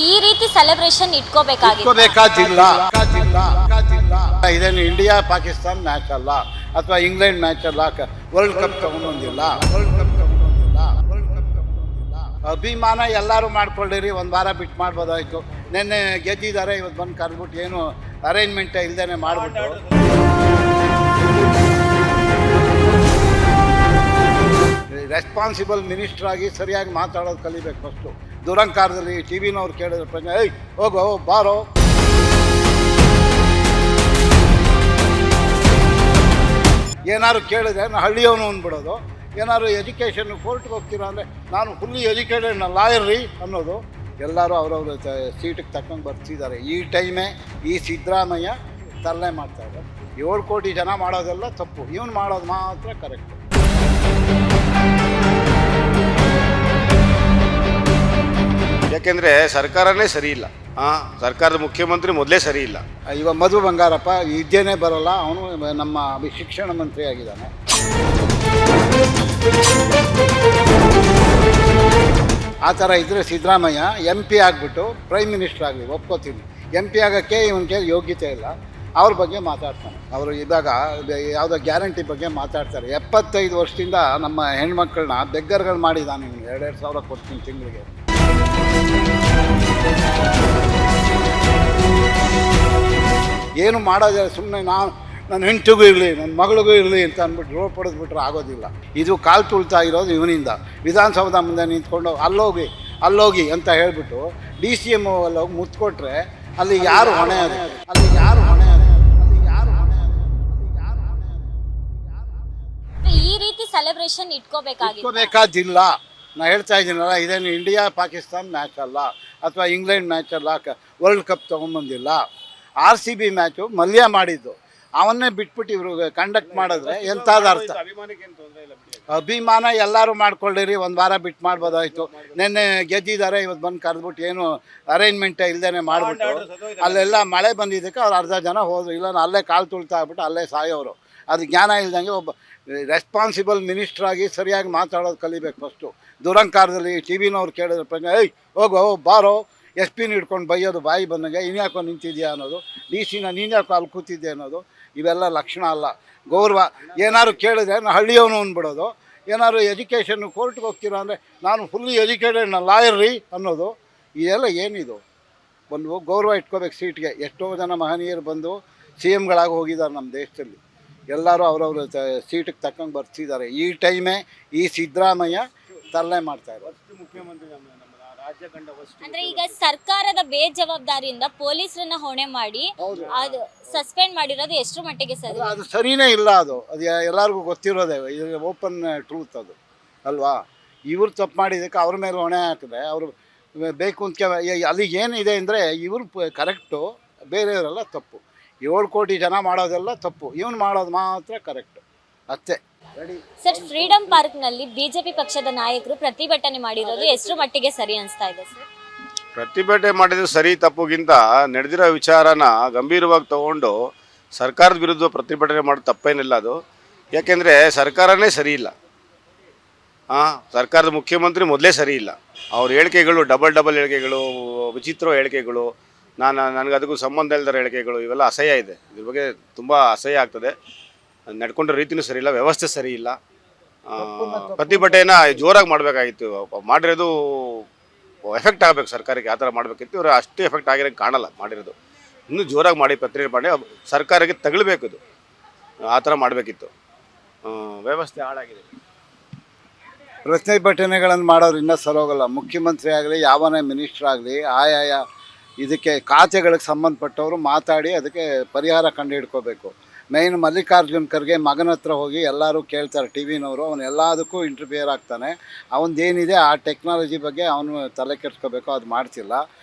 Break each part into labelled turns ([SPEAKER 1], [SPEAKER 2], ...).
[SPEAKER 1] ಈ ರೀತಿ ಸೆಲೆಬ್ರೇಷನ್
[SPEAKER 2] ಇಟ್ಕೋಬೇಕಾಗಿಲ್ಲ. ಇದೇನು ಇಂಡಿಯಾ ಪಾಕಿಸ್ತಾನ್ ಮ್ಯಾಚ್ ಅಲ್ಲ, ಅಥವಾ ಇಂಗ್ಲೆಂಡ್ ಮ್ಯಾಚ್ ಅಲ್ಲ. ವರ್ಲ್ಡ್ ಕಪ್ ತಗೊಂಡ್ಬಂದಿಲ್ಲ. ಅಭಿಮಾನ ಎಲ್ಲರೂ ಮಾಡ್ಕೊಳ್ಳಿರಿ, ಒಂದು ವಾರ ಬಿಟ್ಟು ಮಾಡ್ಬೋದಾಯ್ತು. ನೆನ್ನೆ ಗೆದ್ದಿದ್ದಾರೆ, ಇವತ್ತು ಬಂದು ಕರೆದ್ಬಿಟ್ಟು ಏನು ಅರೇಂಜ್ಮೆಂಟ್ ಇಲ್ದೇನೆ ಮಾಡಿಬಿಟ್ಟು ರೆಸ್ಪಾನ್ಸಿಬಲ್ ಮಿನಿಸ್ಟರ್ ಆಗಿ ಸರಿಯಾಗಿ ಮಾತಾಡೋದು ಕಲಿಬೇಕು. ಫಸ್ಟು ದುರಂಕಾರದಲ್ಲಿ ಟಿ ವಿನವ್ರು ಕೇಳಿದ್ರೆ ಪ್ರಶ್ನೆ, ಏಯ್ ಹೋಗೋ ಬಾರೋ. ಏನಾದ್ರು ಕೇಳಿದ್ರೆ ನಾನು ಹಳ್ಳಿಯವನು ಅಂದ್ಬಿಡೋದು. ಏನಾದ್ರು ಎಜುಕೇಷನ್ ಕೋರ್ಟ್ಗೆ ಹೋಗ್ತೀರಾ ಅಂದರೆ ನಾನು ಫುಲ್ಲಿ ಎಜುಕೇಟೆಡ್ ಲಾಯರ್ ರೀ ಅನ್ನೋದು. ಎಲ್ಲರೂ ಅವ್ರವ್ರ ಸೀಟಿಗೆ ತಕ್ಕಂಗೆ ಬರ್ತಿದ್ದಾರೆ. ಈ ಟೈಮೇ ಈ ಸಿದ್ದರಾಮಯ್ಯ ತರಲೆ ಮಾಡ್ತಾಯಿದ್ದಾರೆ. 7 ಕೋಟಿ ಜನ ಮಾಡೋದೆಲ್ಲ ತಪ್ಪು, ಇವನು ಮಾಡೋದು ಮಾತ್ರ ಕರೆಕ್ಟು.
[SPEAKER 3] ಯಾಕೆಂದರೆ ಸರ್ಕಾರನೇ ಸರಿ ಇಲ್ಲ. ಸರ್ಕಾರದ ಮುಖ್ಯಮಂತ್ರಿ ಮೊದಲೇ ಸರಿ ಇಲ್ಲ.
[SPEAKER 2] ಇವಾಗ ಮಧು ಬಂಗಾರಪ್ಪ ವಿದ್ಯೆನೇ ಬರೋಲ್ಲ, ಅವನು ನಮ್ಮ ಶಿಕ್ಷಣ ಮಂತ್ರಿ ಆಗಿದ್ದಾನೆ. ಆ ಥರ ಇದ್ದರೆ ಸಿದ್ದರಾಮಯ್ಯ MP ಆಗಿಬಿಟ್ಟು ಪ್ರೈಮ್ ಮಿನಿಸ್ಟರ್ ಆಗಲಿ ಒಪ್ಕೋತೀನಿ. MP ಆಗೋಕ್ಕೆ ಇವನಿಗೆ ಯೋಗ್ಯತೆ ಇಲ್ಲ. ಅವ್ರ ಬಗ್ಗೆ ಮಾತಾಡ್ತಾನೆ. ಅವರು ಇದ್ದಾಗ ಯಾವುದೋ ಗ್ಯಾರಂಟಿ ಬಗ್ಗೆ ಮಾತಾಡ್ತಾರೆ. 75 ವರ್ಷದಿಂದ ನಮ್ಮ ಹೆಣ್ಮಕ್ಳನ್ನ ಬೆಗ್ಗರ್ಗಳು ಮಾಡಿದ್ದಾನೆ ಇವನು. 2,2 ಸಾವಿರ ಕೊಡ್ತೀನಿ ತಿಂಗಳಿಗೆ. ಏನು ಮಾಡೋದಿಲ್ಲ, ಸುಮ್ಮನೆ ನನ್ನ ಹೆಂಡತಿಗೂ ಇರಲಿ, ನನ್ನ ಮಗಳಿಗೂ ಇರಲಿ ಅಂತ ಅಂದ್ಬಿಟ್ಟು ರೋಡ್ ಪಡೆದ್ಬಿಟ್ರೆ ಆಗೋದಿಲ್ಲ. ಇದು ಕಾಲು ತುಳ್ತಾ ಇರೋದು ಇವನಿಂದ. ವಿಧಾನಸೌಧ ಮುಂದೆ ನಿಂತ್ಕೊಂಡು ಅಲ್ಲೋಗಿ ಅಂತ ಹೇಳ್ಬಿಟ್ಟು DCM ಅಲ್ಲೋಗಿ ಮುತ್ಕೊಟ್ರೆ ಅಲ್ಲಿ ಯಾರು ಹೊಣೆ ಅದು?
[SPEAKER 1] ಈ ರೀತಿ ಸೆಲೆಬ್ರೇಷನ್
[SPEAKER 2] ಇಟ್ಕೋಬೇಕಾದಿಲ್ಲ. ನಾನು ಹೇಳ್ತಾ ಇದ್ದೀನಲ್ಲ, ಇದೇನು ಇಂಡಿಯಾ ಪಾಕಿಸ್ತಾನ್ ಮ್ಯಾಚ್ ಅಲ್ಲ, ಅಥವಾ ಇಂಗ್ಲೆಂಡ್ ಮ್ಯಾಚ್ ಅಲ್ಲ. ವರ್ಲ್ಡ್ ಕಪ್ ತೊಗೊಂಬಂದಿಲ್ಲ. RCB ಮ್ಯಾಚು ಮಲ್ಯ ಮಾಡಿದ್ದು, ಅವನ್ನೇ ಬಿಟ್ಬಿಟ್ಟು ಇವರು ಕಂಡಕ್ಟ್ ಮಾಡಿದ್ರೆ ಎಂಥದ್ದು ಅರ್ಥ? ಅಭಿಮಾನ ಎಲ್ಲರೂ ಮಾಡ್ಕೊಳ್ಳಿರಿ, ಒಂದು ವಾರ ಬಿಟ್ಟು ಮಾಡ್ಬೋದಾಯ್ತು. ನೆನ್ನೆ ಗೆದ್ದಿದ್ದಾರೆ, ಇವತ್ತು ಬಂದು ಕರೆದ್ಬಿಟ್ಟು ಏನು ಅರೇಂಜ್ಮೆಂಟ್ ಇಲ್ದೇನೆ ಮಾಡಿಬಿಟ್ಟು ಅಲ್ಲೆಲ್ಲ ಮಳೆ ಬಂದಿದ್ದಕ್ಕೆ ಅವ್ರು ಅರ್ಧ ಜನ ಹೋದರು. ಇಲ್ಲ ಅಲ್ಲೇ ಕಾಲು ತುಳ್ತಾ ಆಗ್ಬಿಟ್ಟು ಅಲ್ಲೇ ಸಾಯೋರು. ಅದು ಜ್ಞಾನ ಇಲ್ದಂಗೆ ಒಬ್ಬ ರೆಸ್ಪಾನ್ಸಿಬಲ್ ಮಿನಿಸ್ಟರ್ ಆಗಿ ಸರಿಯಾಗಿ ಮಾತಾಡೋದು ಕಲಿಬೇಕು. ಫಸ್ಟು ದುರಂಕಾರದಲ್ಲಿ ಟಿ ವಿನವ್ರು ಕೇಳಿದ್ರೆ ಪ್ರಶ್ನೆ, ಏಯ್ ಹೋಗೋ ಬಾರೋ. SP ಹಿಡ್ಕೊಂಡು ಬೈಯೋದು ಬಾಯಿ ಬಂದಂಗೆ, ಇನ್ಯಾಕೋ ನಿಂತಿದ್ಯಾ ಅನ್ನೋದು. DC ನೀನು ಯಾಕೋ ಅಲ್ಲಿ ಕೂತಿದ್ದೆ ಅನ್ನೋದು. ಇವೆಲ್ಲ ಲಕ್ಷಣ ಅಲ್ಲ. ಗೌರವ ಏನಾದ್ರು ಕೇಳಿದ್ರೆ ನಾನು ಹಳ್ಳಿಯವನು ಅಂದ್ಬಿಡೋದು. ಏನಾದ್ರು ಎಜುಕೇಷನ್ ಕೋರ್ಟ್ಗೆ ಹೋಗ್ತೀರಾ ಅಂದರೆ ನಾನು ಫುಲ್ಲಿ ಎಜುಕೇಟೆಡ್ ಲಾಯರ್ ರೀ ಅನ್ನೋದು. ಇದೆಲ್ಲ ಏನಿದು? ಒಂದು ಗೌರವ ಇಟ್ಕೋಬೇಕು ಸೀಟ್ಗೆ. ಎಷ್ಟೋ ಜನ ಮಹನೀಯರು ಬಂದು CMಗಳಾಗಿ ಹೋಗಿದ್ದಾರೆ ನಮ್ಮ ದೇಶದಲ್ಲಿ. ಎಲ್ಲರೂ ಅವ್ರವ್ರ ಸೀಟಿಗೆ ತಕ್ಕಂಗೆ ಬರ್ತಿದ್ದಾರೆ. ಈ ಟೈಮೇ ಈ ಸಿದ್ದರಾಮಯ್ಯ ತರಲೆ ಮಾಡ್ತಾಯಿದ್ದಾರೆ. ಮುಖ್ಯಮಂತ್ರಿ
[SPEAKER 1] ಅಂದ್ರೆ ಈಗ ಸರ್ಕಾರದ ಬೇಜವಾಬ್ದಾರಿಯಿಂದ ಪೊಲೀಸರನ್ನ ಹೊಣೆ ಮಾಡಿ ಅದು ಸಸ್ಪೆಂಡ್ ಮಾಡಿರೋದು ಎಷ್ಟು ಮಟ್ಟಿಗೆ ಸರಿ?
[SPEAKER 2] ಅದು ಸರಿನೇ ಇಲ್ಲ. ಅದು ಎಲ್ಲರಿಗೂ ಗೊತ್ತಿರೋದೇ, ಇದು ಓಪನ್ ಟ್ರೂತ್ ಅದು ಅಲ್ವಾ? ಇವ್ರು ತಪ್ಪು ಮಾಡಿದ್ದಕ್ಕೆ ಅವ್ರ ಮೇಲೆ ಹೊಣೆ ಹಾಕಿದ್ರೆ ಅವರು ಬೇಕು ಅಂತ ಅಲ್ಲಿ ಏನಿದೆ ಅಂದರೆ ಇವರು ಕರೆಕ್ಟು, ಬೇರೆಯವರೆಲ್ಲ ತಪ್ಪು. 7 ಕೋಟಿ ಜನ ಮಾಡೋದೆಲ್ಲ ತಪ್ಪು, ಇವನು ಮಾಡೋದು ಮಾತ್ರ ಕರೆಕ್ಟು ಅಷ್ಟೇ.
[SPEAKER 1] ಸರ್, ಫ್ರೀಡಂ ಪಾರ್ಕ್ ನಲ್ಲಿ ಬಿಜೆಪಿ ಪಕ್ಷದ ನಾಯಕರು ಪ್ರತಿಭಟನೆ ಮಾಡಿರೋದು ಎಷ್ಟು ಮಟ್ಟಿಗೆ ಸರಿ ಅನಿಸ್ತಾ ಇದೆ ಸರ್?
[SPEAKER 3] ಪ್ರತಿಭಟನೆ ಮಾಡಿದ್ದು ಸರಿ ತಪ್ಪುಗಿಂತ ನಡೆದಿರೋ ವಿಚಾರನ ಗಂಭೀರವಾಗಿ ತಗೊಂಡು ಸರ್ಕಾರದ ವಿರುದ್ಧ ಪ್ರತಿಭಟನೆ ಮಾಡೋದು ತಪ್ಪೇನಿಲ್ಲ ಅದು. ಯಾಕೆಂದರೆ ಸರ್ಕಾರನೇ ಸರಿ ಇಲ್ಲ. ಸರ್ಕಾರದ ಮುಖ್ಯಮಂತ್ರಿ ಮೊದಲೇ ಸರಿ ಇಲ್ಲ. ಅವ್ರ ಹೇಳಿಕೆಗಳು ಡಬಲ್ ಹೇಳಿಕೆಗಳು, ವಿಚಿತ್ರ ಹೇಳಿಕೆಗಳು, ನನಗದಕ್ಕೂ ಸಂಬಂಧ ಇಲ್ಲದ ಹೇಳಿಕೆಗಳು, ಇವೆಲ್ಲ ಅಸಹ್ಯ ಇದೆ. ಇದ್ರ ಬಗ್ಗೆ ತುಂಬ ಅಸಹ್ಯ ಆಗ್ತದೆ. ನಡ್ಕೊಂಡ ರೀತಿಯೂ ಸರಿ ಇಲ್ಲ, ವ್ಯವಸ್ಥೆ ಸರಿ ಇಲ್ಲ. ಪ್ರತಿಭಟನೆನ ಜೋರಾಗಿ ಮಾಡಬೇಕಾಗಿತ್ತು. ಮಾಡಿರೋದು ಎಫೆಕ್ಟ್ ಆಗಬೇಕು ಸರ್ಕಾರಕ್ಕೆ, ಆ ಥರ ಮಾಡಬೇಕಿತ್ತು. ಇವರು ಅಷ್ಟು ಎಫೆಕ್ಟ್ ಆಗಿರೋಕ್ಕೆ ಕಾಣಲ್ಲ. ಮಾಡಿರೋದು ಇನ್ನೂ ಜೋರಾಗಿ ಮಾಡಿ ಪ್ರತಿಭಟನೆ ಮಾಡಿ ಸರ್ಕಾರಕ್ಕೆ ತಗಲಬೇಕು. ಇದು ಆ ಥರ ಮಾಡಬೇಕಿತ್ತು. ವ್ಯವಸ್ಥೆ ಹಾಳಾಗಿದೆ.
[SPEAKER 2] ಪ್ರತಿಭಟನೆಗಳನ್ನು ಮಾಡೋರು ಇನ್ನೂ ಸರೋಗಲ್ಲ. ಮುಖ್ಯಮಂತ್ರಿ ಆಗಲಿ, ಯಾವನೇ ಮಿನಿಸ್ಟ್ರ್ ಆಗಲಿ, ಆಯಾಯ ಇದಕ್ಕೆ ಖಾತೆಗಳಿಗೆ ಸಂಬಂಧಪಟ್ಟವರು ಮಾತಾಡಿ ಅದಕ್ಕೆ ಪರಿಹಾರ ಕಂಡು ಹಿಡ್ಕೋಬೇಕು. ಮೇಯ್ನ್ ಮಲ್ಲಿಕಾರ್ಜುನ್ ಖರ್ಗೆ ಮಗನ ಹತ್ರ ಹೋಗಿ ಎಲ್ಲರೂ ಕೇಳ್ತಾರೆ ಟಿ ವಿನವರು. ಅವನು ಎಲ್ಲದಕ್ಕೂ ಇಂಟರ್ಫಿಯರ್ ಆಗ್ತಾನೆ. ಅವನದೇನಿದೆ ಆ ಟೆಕ್ನಾಲಜಿ ಬಗ್ಗೆ ಅವನು ತಲೆ ಕೆಡಿಸ್ಕೋಬೇಕು, ಅದು ಮಾಡ್ತಿಲ್ಲ.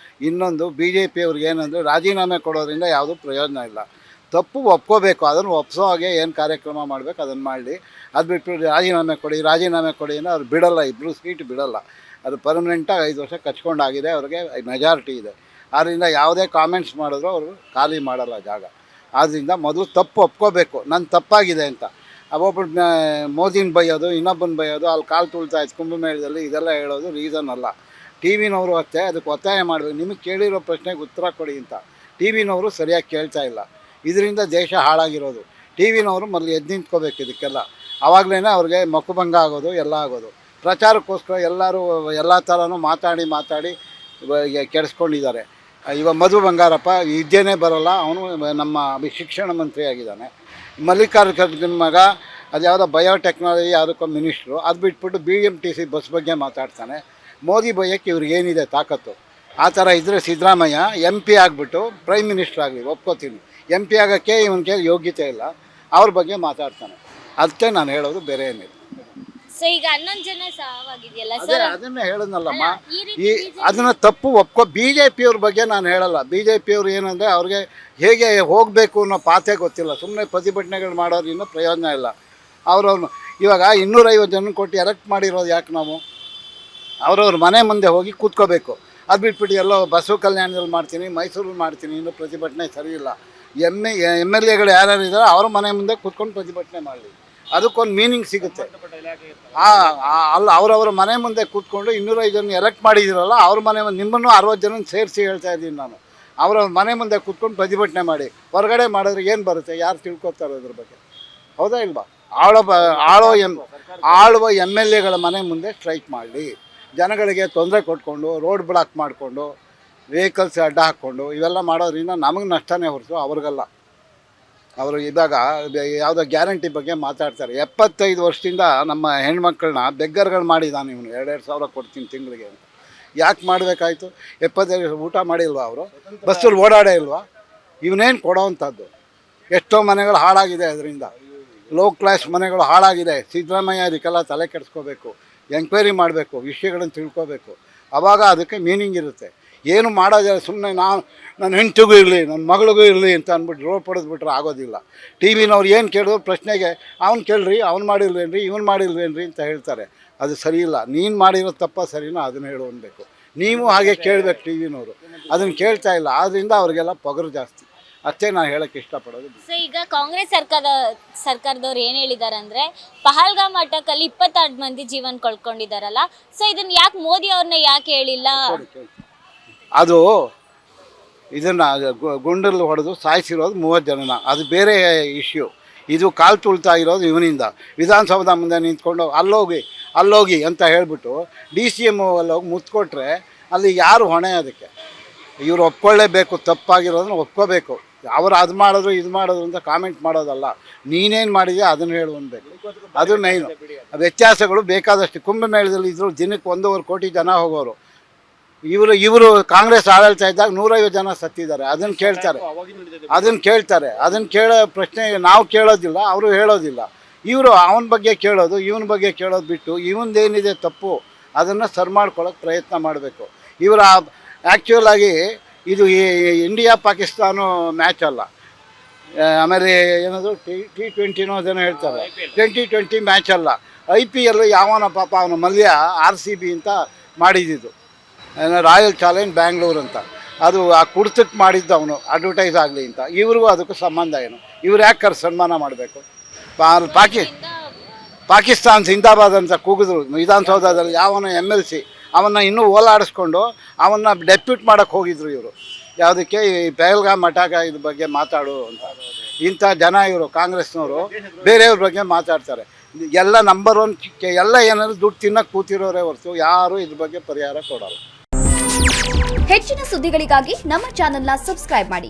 [SPEAKER 2] ಇನ್ನೊಂದು BJP ಅವ್ರಿಗೆ ಏನಂದರೆ ರಾಜೀನಾಮೆ ಕೊಡೋದ್ರಿಂದ ಯಾವುದೂ ಪ್ರಯೋಜನ ಇಲ್ಲ. ತಪ್ಪು ಒಪ್ಕೋಬೇಕು, ಅದನ್ನು ಒಪ್ಸೋ ಹಾಗೆ ಏನು ಕಾರ್ಯಕ್ರಮ ಮಾಡಬೇಕು ಅದನ್ನು ಮಾಡಲಿ. ಅದು ಬಿಟ್ಟು ರಾಜೀನಾಮೆ ಕೊಡಿ ಅಂದರೆ ಅವ್ರು ಬಿಡಲ್ಲ, ಇಬ್ಬರು ಸೀಟ್ ಬಿಡಲ್ಲ. ಅದು ಪರ್ಮನೆಂಟಾಗಿ 5 ವರ್ಷ ಕಚ್ಕೊಂಡಾಗಿದೆ. ಅವ್ರಿಗೆ ಮೆಜಾರಿಟಿ ಇದೆ. ಆದ್ದರಿಂದ ಯಾವುದೇ ಕಾಮೆಂಟ್ಸ್ ಮಾಡಿದ್ರು ಅವರು ಖಾಲಿ ಮಾಡಲ್ಲ ಜಾಗ. ಆದ್ದರಿಂದ ಮೊದಲು ತಪ್ಪು ಒಪ್ಕೋಬೇಕು, ನನ್ನ ತಪ್ಪಾಗಿದೆ ಅಂತ. ಒಬ್ಬೊಬ್ಬರು ಮೋದಿನ ಬೈಯೋದು, ಇನ್ನೊಬ್ಬನ ಬೈಯೋದು, ಅಲ್ಲಿ ಕಾಲು ತುಳ್ತಾ ಇತ್ತು ಕುಂಭಮೇಳದಲ್ಲಿ, ಇದೆಲ್ಲ ಹೇಳೋದು ರೀಸನ್ ಅಲ್ಲ. ಟಿ ವಿನವರು ಅಷ್ಟೇ ಅದಕ್ಕೆ ಒತ್ತಾಯ ಮಾಡಬೇಕು, ನಿಮಗೆ ಕೇಳಿರೋ ಪ್ರಶ್ನೆಗೆ ಉತ್ತರ ಕೊಡಿ ಅಂತ. ಟಿ ವಿನವರು ಸರಿಯಾಗಿ ಕೇಳ್ತಾ ಇಲ್ಲ, ಇದರಿಂದ ದೇಶ ಹಾಳಾಗಿರೋದು. ಟಿ ವಿನವರು ಮೊದಲು ಎದ್ದು ನಿಂತ್ಕೋಬೇಕು ಇದಕ್ಕೆಲ್ಲ, ಆವಾಗಲೇ ಅವ್ರಿಗೆ ಮಕ್ಕುಭಂಗ ಆಗೋದು ಎಲ್ಲ ಆಗೋದು. ಪ್ರಚಾರಕ್ಕೋಸ್ಕರ ಎಲ್ಲರೂ ಎಲ್ಲ ಥರನೂ ಮಾತಾಡಿ ಕೆಡಿಸ್ಕೊಂಡಿದ್ದಾರೆ. ಇವಾಗ ಮಧು ಬಂಗಾರಪ್ಪ ವಿದ್ಯೆನೇ ಬರೋಲ್ಲ, ಅವನು ನಮ್ಮ ಶಿಕ್ಷಣ ಮಂತ್ರಿ ಆಗಿದ್ದಾನೆ. ಮಲ್ಲಿಕಾರ್ಜುನ ಮಗ ಅದು ಯಾವುದೋ ಬಯೋಟೆಕ್ನಾಲಜಿ ಯಾವುದಕ್ಕೋ ಮಿನಿಸ್ಟ್ರು, ಅದು ಬಿಟ್ಬಿಟ್ಟು BMTC ಬಸ್ ಬಗ್ಗೆ ಮಾತಾಡ್ತಾನೆ. ಮೋದಿ ಬೈಯಕ್ಕೆ ಇವ್ರಿಗೇನಿದೆ ತಾಕತ್ತು? ಆ ಥರ ಇದ್ದರೆ ಸಿದ್ದರಾಮಯ್ಯ MP ಆಗಿಬಿಟ್ಟು ಪ್ರೈಮ್ ಮಿನಿಸ್ಟರ್ ಆಗಲಿ ಒಪ್ಕೋತೀನಿ. MP ಆಗೋಕ್ಕೆ ಇವನಿಗೆ ಯೋಗ್ಯತೆ ಇಲ್ಲ, ಅವ್ರ ಬಗ್ಗೆ ಮಾತಾಡ್ತಾನೆ. ಅದಕ್ಕೆ ನಾನು ಹೇಳೋದು, ಬೇರೆ ಏನಿಲ್ಲ.
[SPEAKER 1] ಸೊ ಈಗ 11 ಜನ ಸಾವಾಗಿದೆಯಲ್ಲ ಸರ್,
[SPEAKER 2] ಅದನ್ನೇ ಹೇಳೋದಲ್ಲಮ್ಮ,
[SPEAKER 1] ಈ ರೀತಿ
[SPEAKER 2] ಅದನ್ನು ತಪ್ಪು ಒಪ್ಕೊ. BJPಯವ್ರ ಬಗ್ಗೆ ನಾನು ಹೇಳಲ್ಲ. BJPಯವ್ರು ಏನಂದರೆ ಅವ್ರಿಗೆ ಹೇಗೆ ಹೋಗಬೇಕು ಅನ್ನೋ ಪಾತೆ ಗೊತ್ತಿಲ್ಲ. ಸುಮ್ಮನೆ ಪ್ರತಿಭಟನೆಗಳು ಮಾಡೋದ್ರಿಂದ ಪ್ರಯೋಜನ ಇಲ್ಲ. ಅವ್ರವ್ರು ಇವಾಗ 250 ಜನ ಕೊಟ್ಟು ಎಲೆಕ್ಟ್ ಮಾಡಿರೋದು ಯಾಕೆ ನಾವು? ಅವ್ರವ್ರ ಮನೆ ಮುಂದೆ ಹೋಗಿ ಕೂತ್ಕೋಬೇಕು. ಅದು ಬಿಟ್ಬಿಟ್ಟು ಎಲ್ಲೋ ಬಸವ ಕಲ್ಯಾಣದಲ್ಲಿ ಮಾಡ್ತೀನಿ, ಮೈಸೂರಲ್ಲಿ ಮಾಡ್ತೀನಿ, ಇನ್ನೂ ಪ್ರತಿಭಟನೆ ಸರಿ ಇಲ್ಲ. MLAಗಳು ಯಾರ್ಯಾರು ಇದ್ದಾರೋ ಅವ್ರ ಮನೆ ಮುಂದೆ ಕೂತ್ಕೊಂಡು ಪ್ರತಿಭಟನೆ ಮಾಡಲಿ, ಅದಕ್ಕೊಂದು ಮೀನಿಂಗ್ ಸಿಗುತ್ತೆ. ಅಲ್ಲ, ಅವರವರ ಮನೆ ಮುಂದೆ ಕೂತ್ಕೊಂಡು 205 ಜನ ಎಲೆಕ್ಟ್ ಮಾಡಿದ್ದೀರಲ್ಲ, ಅವ್ರ ಮನೆ ಮುಂದೆ ನಿಮ್ಮನ್ನು 60 ಜನ ಸೇರಿಸಿ ಹೇಳ್ತಾ ಇದ್ದೀನಿ ನಾನು. ಅವರ ಮನೆ ಮುಂದೆ ಕೂತ್ಕೊಂಡು ಪ್ರತಿಭಟನೆ ಮಾಡಿ. ಹೊರಗಡೆ ಮಾಡಿದ್ರೆ ಏನು ಬರುತ್ತೆ? ಯಾರು ತಿಳ್ಕೊತಾರೆ ಅದ್ರ ಬಗ್ಗೆ? ಹೌದಾ ಇಲ್ವಾ? ಆಳುವ MLAಗಳ ಮನೆ ಮುಂದೆ ಸ್ಟ್ರೈಕ್ ಮಾಡಲಿ. ಜನಗಳಿಗೆ ತೊಂದರೆ ಕೊಟ್ಕೊಂಡು, ರೋಡ್ ಬ್ಲಾಕ್ ಮಾಡಿಕೊಂಡು, ವೆಹಿಕಲ್ಸ್ ಅಡ್ಡ ಹಾಕ್ಕೊಂಡು ಇವೆಲ್ಲ ಮಾಡೋದ್ರಿಂದ ನಮಗೆ ನಷ್ಟನೇ ಹೊರತು ಅವ್ರಿಗಲ್ಲ. ಅವರು ಇವಾಗ ಯಾವುದೋ ಗ್ಯಾರಂಟಿ ಬಗ್ಗೆ ಮಾತಾಡ್ತಾರೆ. 75 ವರ್ಷದಿಂದ ನಮ್ಮ ಹೆಣ್ಮಕ್ಳನ್ನ ಬೆಗ್ಗರ್ಗಳು ಮಾಡಿದ್ದಾನೆ ಇವನು. 2,000 ಕೊಡ್ತೀನಿ ತಿಂಗಳಿಗೆ ಅಂತ. ಯಾಕೆ ಮಾಡಬೇಕಾಯ್ತು? 75 ಊಟ ಮಾಡಿಲ್ವಾ ಅವರು? ಬಸ್ಸಲ್ಲಿ ಓಡಾಡೇ ಇಲ್ವಾ? ಇವನೇನು ಕೊಡೋವಂಥದ್ದು? ಎಷ್ಟೋ ಮನೆಗಳು ಹಾಳಾಗಿದೆ ಅದರಿಂದ. ಲೋ ಕ್ಲಾಸ್ ಮನೆಗಳು ಹಾಳಾಗಿದೆ. ಸಿದ್ದರಾಮಯ್ಯ ಅದಕ್ಕೆಲ್ಲ ತಲೆ ಕೆಡಿಸ್ಕೋಬೇಕು, ಎಂಕ್ವೈರಿ ಮಾಡಬೇಕು, ವಿಷಯಗಳನ್ನು ತಿಳ್ಕೋಬೇಕು. ಆವಾಗ ಅದಕ್ಕೆ ಮೀನಿಂಗ್ ಇರುತ್ತೆ. ಏನು ಮಾಡೋದಿಲ್ಲ, ಸುಮ್ಮನೆ ನನ್ನ ಹೆಂಡತಿಗೂ ಇರಲಿ, ನನ್ನ ಮಗಳಿಗೂ ಇರಲಿ ಅಂತ ಅಂದ್ಬಿಟ್ಟು ರೋಡ್ ಪಡೆದ್ಬಿಟ್ರೆ ಆಗೋದಿಲ್ಲ. ಟಿ ವಿನವ್ರು ಏನು ಕೇಳಿದ್ರು ಪ್ರಶ್ನೆಗೆ ಅವ್ನು ಕೇಳ್ರಿ, ಅವ್ನು ಮಾಡಿಲ್ವೇನ್ರಿ, ಇವನು ಮಾಡಿಲ್ವೇನ್ರಿ ಅಂತ ಹೇಳ್ತಾರೆ. ಅದು ಸರಿ ಇಲ್ಲ. ನೀನು ಮಾಡಿರೋ ತಪ್ಪ ಸರಿನೋ ಅದನ್ನು ಹೇಳು ಅನ್ಬೇಕು. ನೀವು ಹಾಗೆ ಕೇಳಬೇಕು. ಟಿ ವಿನವರು ಅದನ್ನು ಕೇಳ್ತಾ ಇಲ್ಲ, ಆದ್ದರಿಂದ ಅವ್ರಿಗೆಲ್ಲ ಪೊಗರು ಜಾಸ್ತಿ. ಅಷ್ಟೇ ನಾನು ಹೇಳೋಕ್ಕೆ ಇಷ್ಟಪಡೋದು.
[SPEAKER 1] ಸೊ ಈಗ ಕಾಂಗ್ರೆಸ್ ಸರ್ಕಾರದವ್ರು ಏನು ಹೇಳಿದ್ದಾರೆ ಅಂದರೆ, ಪಹಲ್ಗಾಮ್ ಅಟ್ಯಾಕಲ್ಲಿ 26 ಮಂದಿ ಜೀವನ ಕಳ್ಕೊಂಡಿದ್ದಾರಲ್ಲ, ಸೊ ಇದನ್ನು ಯಾಕೆ ಮೋದಿ ಅವ್ರನ್ನ ಯಾಕೆ ಹೇಳಿಲ್ಲ?
[SPEAKER 2] ಅದು ಇದನ್ನು ಗುಂಡಲ್ಲಿ ಹೊಡೆದು ಸಾಯಿಸಿರೋದು 30 ಜನನ, ಅದು ಬೇರೆ ಇಶ್ಯೂ. ಇದು ಕಾಲು ತುಳ್ತಾ ಇರೋದು ಇವನಿಂದ. ವಿಧಾನಸೌಧ ಮುಂದೆ ನಿಂತ್ಕೊಂಡು ಅಲ್ಲೋಗಿ ಅಂತ ಹೇಳ್ಬಿಟ್ಟು DCM ಅಲ್ಲೋಗಿ ಮುತ್ಕೊಟ್ರೆ ಅಲ್ಲಿ ಯಾರು ಹೊಣೆ? ಅದಕ್ಕೆ ಇವರು ಒಪ್ಕೊಳ್ಳೇಬೇಕು. ತಪ್ಪಾಗಿರೋದನ್ನ ಒಪ್ಕೋಬೇಕು. ಅವರು ಅದು ಮಾಡಿದ್ರು ಇದು ಮಾಡಿದ್ರು ಅಂತ ಕಾಮೆಂಟ್ ಮಾಡೋದಲ್ಲ. ನೀನೇನು ಮಾಡಿದೆಯಾ ಅದನ್ನು ಹೇಳು ಅನ್ಬೇಕು. ಅದು ಮೇಯ್ನು. ವ್ಯತ್ಯಾಸಗಳು ಬೇಕಾದಷ್ಟು. ಕುಂಭಮೇಳದಲ್ಲಿ ಇದ್ರು ದಿನಕ್ಕೆ 1.5 ಕೋಟಿ ಜನ ಹೋಗೋರು. ಇವರು ಕಾಂಗ್ರೆಸ್ ಆಡಳ್ತಾ ಇದ್ದಾಗ 150 ಜನ ಸತ್ತಿದ್ದಾರೆ. ಅದನ್ನು ಕೇಳ್ತಾರೆ. ಅದನ್ನು ಕೇಳೋ ಪ್ರಶ್ನೆ ನಾವು ಕೇಳೋದಿಲ್ಲ, ಅವರು ಹೇಳೋದಿಲ್ಲ. ಇವರು ಅವನ ಬಗ್ಗೆ ಕೇಳೋದು, ಇವನ ಬಗ್ಗೆ ಕೇಳೋದು ಬಿಟ್ಟು ಇವನದೇನಿದೆ ತಪ್ಪು ಅದನ್ನು ಸರಿ ಮಾಡ್ಕೊಳ್ಳೋಕೆ ಪ್ರಯತ್ನ ಮಾಡಬೇಕು. ಇವರ ಆ್ಯಕ್ಚುಲ್ ಆಗಿ ಇದು ಇಂಡಿಯಾ ಪಾಕಿಸ್ತಾನ ಮ್ಯಾಚ್ ಅಲ್ಲ. ಆಮೇಲೆ ಏನದು T20 ಜನ ಹೇಳ್ತಾರೆ, 2020 ಮ್ಯಾಚ್ ಅಲ್ಲ. IPL ಯಾವನ ಪಾಪ ಅವನು ಮಲ್ಯ RCB ಅಂತ ಮಾಡಿದ್ದು, ರಾಯಲ್ ಚಾಲೆಂಜ್ ಬ್ಯಾಂಗ್ಳೂರ್ ಅಂತ. ಅದು ಆ ಕುಡ್ತಕ್ಕೆ ಮಾಡಿದ್ದು ಅವನು, ಅಡ್ವರ್ಟೈಸ್ ಆಗಲಿ ಅಂತ. ಇವ್ರಿಗೂ ಅದಕ್ಕೂ ಸಂಬಂಧ ಏನು? ಇವ್ರು ಯಾಕೆ ಸನ್ಮಾನ ಮಾಡಬೇಕು? ಪಾಕಿಸ್ತಾನ್ ಜಿಂದಾಬಾದ್ ಅಂತ ಕೂಗಿದ್ರು ವಿಧಾನಸೌಧದಲ್ಲಿ. ಯಾವನ MLC ಅವನ್ನ ಇನ್ನೂ ಓಲಾಡಿಸ್ಕೊಂಡು ಅವನ್ನ ಡೆಪ್ಯೂಟ್ ಮಾಡೋಕ್ಕೆ ಹೋಗಿದ್ರು ಇವರು. ಯಾವುದಕ್ಕೆ? ಈ ಪಹಲ್ಗಾಮ್ ಅಟ್ಯಾಕ್ ಇದ್ರ ಬಗ್ಗೆ ಮಾತಾಡು ಅಂತ. ಇಂಥ ಜನ ಇವರು ಕಾಂಗ್ರೆಸ್ನವರು ಬೇರೆಯವ್ರ ಬಗ್ಗೆ ಮಾತಾಡ್ತಾರೆ. ಎಲ್ಲ ನಂಬರ್ 1 ಎಲ್ಲ ಏನಾದ್ರು ದುಡ್ಡು ತಿನ್ನಕ್ಕೆ ಕೂತಿರೋರೇ ಹೊರತು ಯಾರು ಇದ್ರ ಬಗ್ಗೆ ಪರಿಹಾರ ಕೊಡೋಲ್ಲ.
[SPEAKER 4] ಹೆಚ್ಚಿನ ಸುದ್ದಿಗಳಿಗಾಗಿ ನಮ್ಮ ಚಾನೆಲ್ನ ಸಬ್ಸ್ಕ್ರೈಬ್ ಮಾಡಿ.